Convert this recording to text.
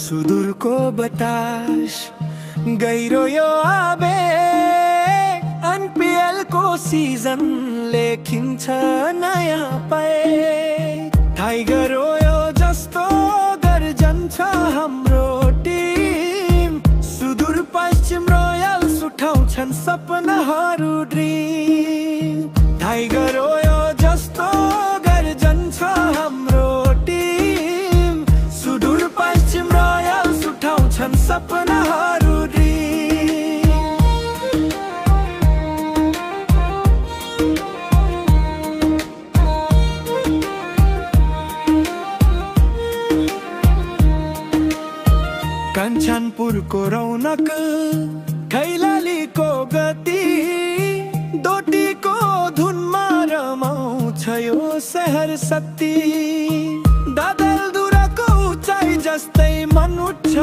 सुदूरको बतास गहिरो यो आवेग एनपीएल को सिजन लेखिन्छ नयाँ पाए टाइगर हो यो जस्तो गर्जन छ हाम्रो टिम सुदूर पश्चिम रोयल्स उठाउँछन् सपनाहरू ड्रिम टाइगर हो यो जस्तो गर्जन छ हाम्रो टिम सुदूर पश्चिम रोयल्स उठाउँछन् सपनाहरू ड्रिम कञ्चनपुरको रौनक कैलालीको गति डोटीको धुनमा रमाउँछ यो शहर शक्ति दादलधुराको उचाइ जस्तै मन उठ्छ।